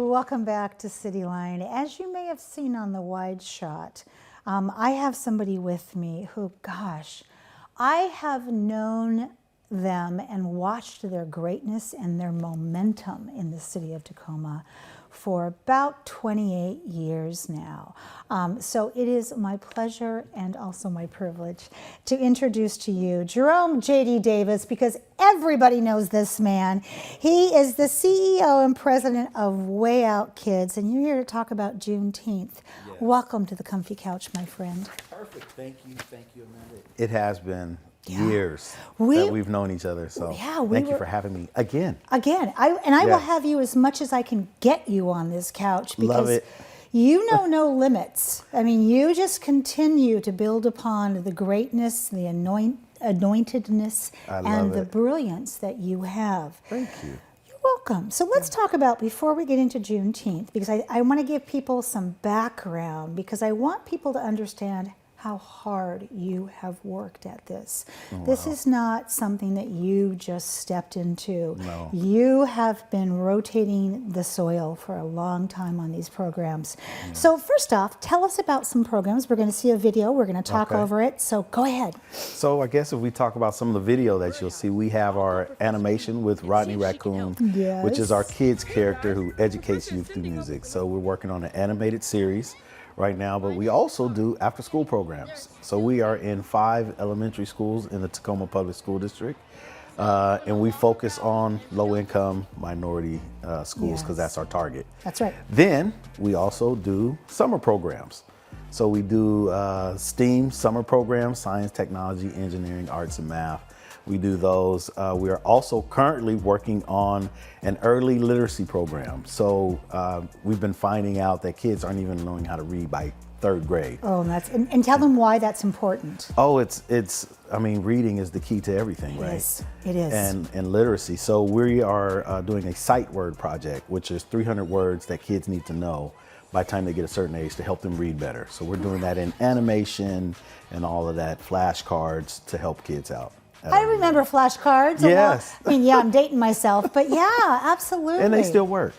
Welcome back to Cityline. As you may have seen on the wide shot, I have somebody with me who, gosh, I have known them and watched their greatness and their momentum in the city of Tacoma for about 28 years now. So it is my pleasure and also my privilege to introduce to you Jerome J.D. Davis, because everybody knows this man. He is the CEO and president of Way Out Kids, and you're here to talk about Juneteenth. Yes. Welcome to the comfy couch, my friend. Perfect. Thank you, Amanda. It has been years that we've known each other, so thank you for having me again. I will have you as much as I can get you on this couch, because love it. You know no limits. I mean, you just continue to build upon the greatness, the anointedness, and the brilliance that you have. Thank you. You're welcome. So let's talk about, before we get into Juneteenth, because I want to give people some background, because I want people to understand how hard you have worked at this. Oh, this is not something that you just stepped into. No. You have been rotating the soil for a long time on these programs. Yeah. So first off, tell us about some programs. We're going to see a video. We're going to talk over it. So go ahead. So I guess if we talk about some of the video that you'll see, we have our animation with Rodney Raccoon, which is our kids character who educates youth through music. So we're working on an animated series right now, but we also do after-school programs. So we are in 5 elementary schools in the Tacoma Public School District, and we focus on low-income minority schools, because that's our target. That's right. Then we also do summer programs. So we do STEAM summer programs, science, technology, engineering, arts, and math. We do those. We are also currently working on an early literacy program. So we've been finding out that kids aren't even knowing how to read by 3rd grade. Oh, and tell them why that's important. Oh, I mean, reading is the key to everything, right? Yes, it is. And literacy. So we are doing a sight word project, which is 300 words that kids need to know by the time they get a certain age to help them read better. So we're doing that in animation and all of that, flashcards to help kids out. I remember flashcards. Yes. I mean, I'm dating myself, but yeah, absolutely. And they still work.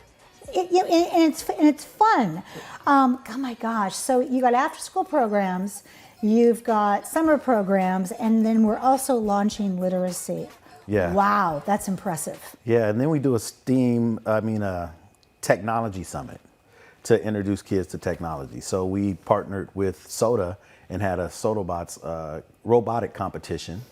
And it's fun. Oh my gosh. So you got after-school programs, you've got summer programs, and then we're also launching literacy. Yeah. Wow, that's impressive. Yeah, and then we do a technology summit to introduce kids to technology. So we partnered with SOTA and had a SOTABOTS robotic competition.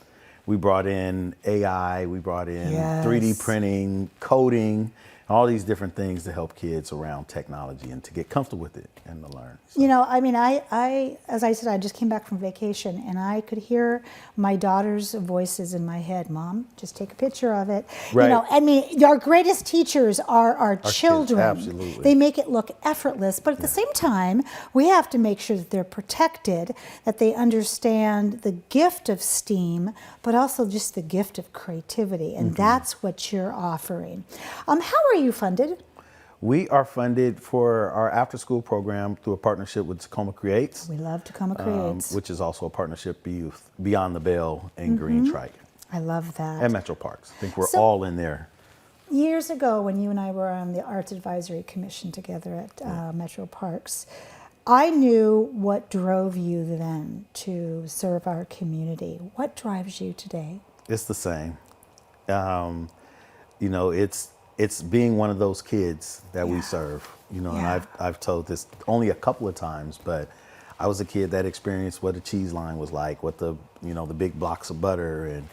We brought in AI, we brought in 3D printing, coding, all these different things to help kids around technology and to get comfortable with it and to learn. So. You know, I mean, I as I said, I just came back from vacation and I could hear my daughter's voices in my head. Mom, just take a picture of it. Right. You know, I mean, our greatest teachers are our children. Kids, absolutely. They make it look effortless, but at the same time, we have to make sure that they're protected, that they understand the gift of STEAM, but also just the gift of creativity, and that's what you're offering. How are you funded? We are funded for our after-school program through a partnership with Tacoma Creates. We love Tacoma Creates. Which is also a partnership with Beyond the Bell and Green Trike. I love that. And Metro Parks. I think we're all in there. Years ago, when you and I were on the Arts Advisory Commission together at Metro Parks, I knew what drove you then to serve our community. What drives you today? It's the same. You know, it's being one of those kids that we serve. You know, and I've told this only a couple of times, but I was a kid that experienced what a cheese line was like, what the big blocks of butter, and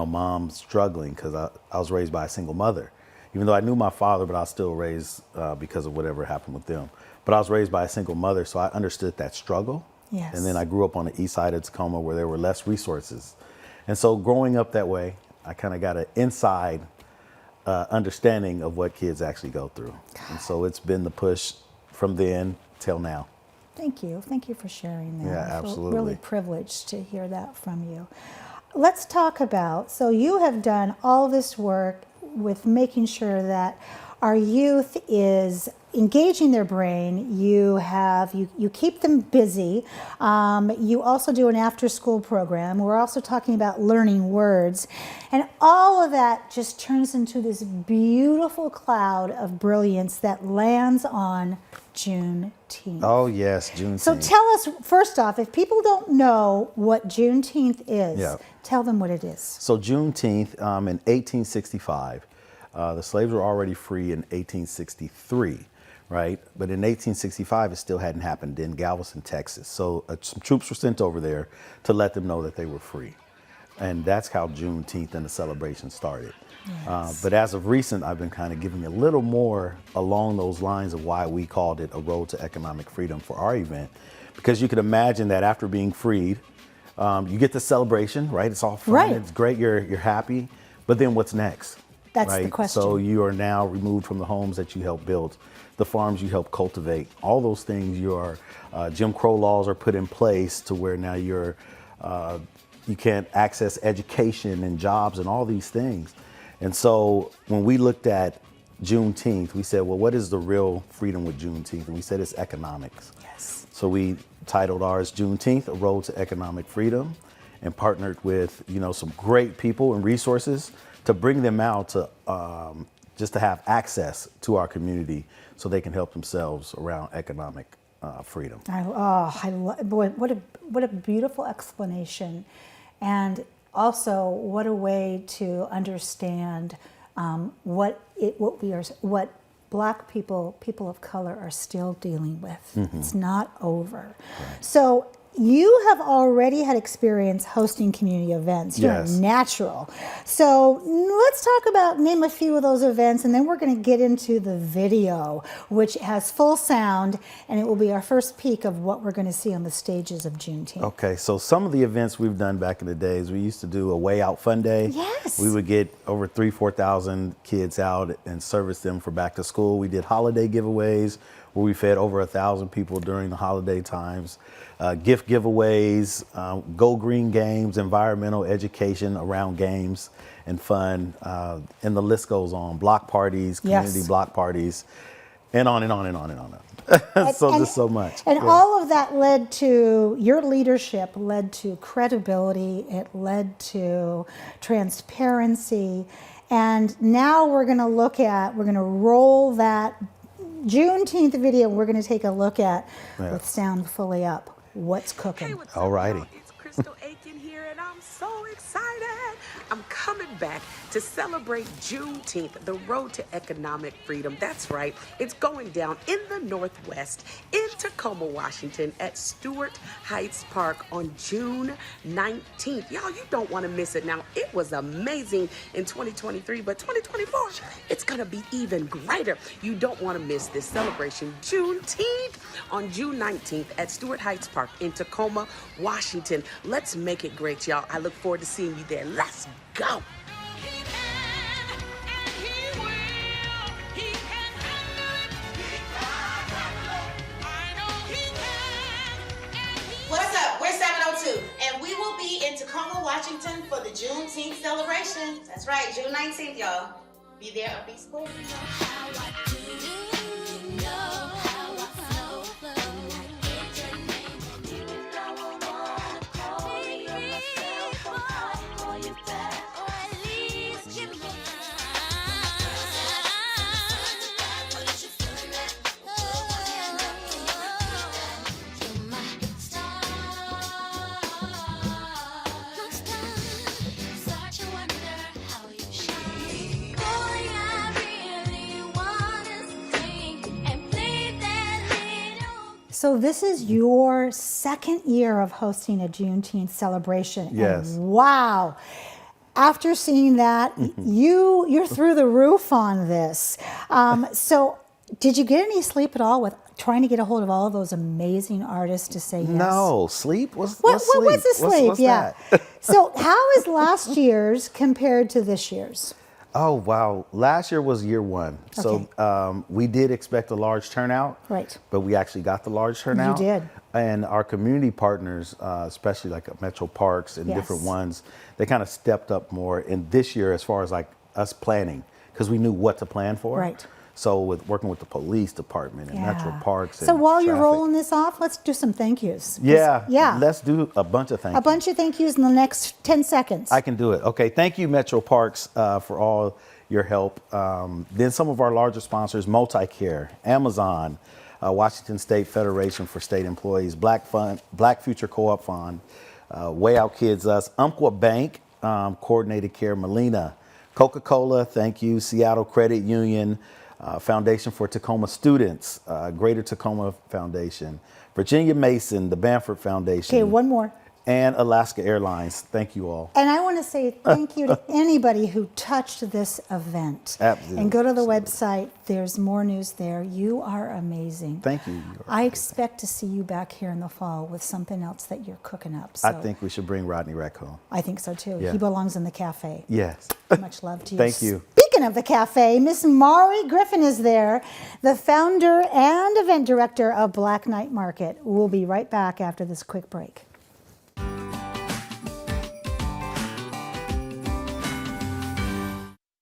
mom struggling because I was raised by a single mother. Even though I knew my father, but I was still raised because of whatever happened with them. But I was raised by a single mother, so I understood that struggle. Yes. And then I grew up on the east side of Tacoma where there were less resources. And so growing up that way, I kind of got an inside understanding of what kids actually go through. And so it's been the push from then till now. Thank you. Thank you for sharing that. Yeah, I feel absolutely. really privileged to hear that from you. Let's talk about, so you have done all this work with making sure that our youth is engaging their brain. You keep them busy. You also do an after-school program. We're also talking about learning words, and all of that just turns into this beautiful cloud of brilliance that lands on Juneteenth. Oh yes, Juneteenth. So tell us, first off, if people don't know what Juneteenth is, Yeah. tell them what it is. So Juneteenth, in 1865, the slaves were already free in 1863, right? But in 1865, it still hadn't happened in Galveston, Texas. So some troops were sent over there to let them know that they were free. And that's how Juneteenth and the celebration started. Yes. But as of recent, I've been kind of giving a little more along those lines of why we called it A Road to Economic Freedom for our event. Because you could imagine that after being freed, you get the celebration, right? It's all fun, Right. It's great, you're happy. But then what's next? That's right? the question. So you are now removed from the homes that you helped build, the farms you helped cultivate, all those things. Jim Crow laws are put in place to where now you can't access education and jobs and all these things. And so when we looked at Juneteenth, we said, well, what is the real freedom with Juneteenth? And we said it's economics. Yes. So we titled ours Juneteenth, A Road to Economic Freedom, and partnered with, some great people and resources to bring them out to just to have access to our community so they can help themselves around economic freedom. Boy, what a beautiful explanation, and also what a way to understand what Black people of color are still dealing with. Mm-hmm. It's not over. Right. So you have already had experience hosting community events. You're Yes. a natural. So let's name a few of those events, and then we're going to get into the video, which has full sound, and it will be our first peek of what we're going to see on the stages of Juneteenth. Okay, so some of the events we've done back in the days, we used to do a Way Out Fun Day. Yes. We would get over 4,000 kids out and service them for back to school. We did holiday giveaways where we fed over 1,000 people during the holiday times. Gift giveaways, Go Green games, environmental education around games and fun, and the list goes on. Block parties, community Yes. block parties, and on and on and on and on. Just so much. And Yeah. all of that led to, your leadership led to credibility, it led to transparency, and now we're going to roll that Juneteenth video. We're going to take a look at, Yeah. with sound fully up, what's cooking. Hey, what's up, Alrighty. y'all? It's Crystal Aiken here, and I'm so excited. I'm coming back to celebrate Juneteenth, the road to economic freedom. That's right. It's going down in the Northwest in Tacoma, Washington at Stewart Heights Park on June 19th. Y'all, you don't want to miss it. Now, it was amazing in 2023, but 2024, it's going to be even greater. You don't want to miss this celebration. Juneteenth on June 19th at Stewart Heights Park in Tacoma, Washington. Let's make it great, y'all. I look forward to seeing you there. Let's go. What's up? We're 702, and we will be in Tacoma, Washington for the Juneteenth celebration. That's right, June 19th, y'all. Be there or be square. So this is your second year of hosting a Juneteenth celebration. Yes. And wow. After seeing that, you're through the roof on this. So did you get any sleep at all with trying to get a hold of all of those amazing artists to say yes? No, sleep? What's What sleep? was the sleep? What's Yeah. that? So how is last year's compared to this year's? Oh, wow. Last year was year one. Okay. So we did expect a large turnout. Right. But we actually got the large turnout. You did. And our community partners, especially like Metro Parks and Yes. different ones, they kind of stepped up more in this year as far as like us planning, because we knew what to plan for. Right. So with working with the police department and Metro Parks. So and while you're traffic. rolling this off, let's do some thank yous. Yeah. Yeah. Let's do a bunch of thank yous. A bunch of thank yous in the next 10 seconds. I can do it. Okay. Thank you, Metro Parks, for all your help. Then some of our larger sponsors, MultiCare, Amazon, Washington State Federation for State Employees, Black Future Co-op Fund, Way Out Kids Us, Umpqua Bank, Coordinated Care, Molina, Coca-Cola, thank you, Seattle Credit Union, Foundation for Tacoma Students, Greater Tacoma Foundation, Virginia Mason, the Bamford Foundation. Okay, one more. And Alaska Airlines. Thank you all. And I want to say thank you to anybody who touched this event. Absolutely. And go to the website. There's more news there. You are amazing. Thank you. I expect to see you back here in the fall with something else that you're cooking up. So I think we should bring Rodney Raccoon. I think so too. Yeah. He belongs in the cafe. Yes. Much love to you. Thank you. Speaking of the cafe, Miss Mari Griffin is there, the founder and event director of Black Night Market. We'll be right back after this quick break.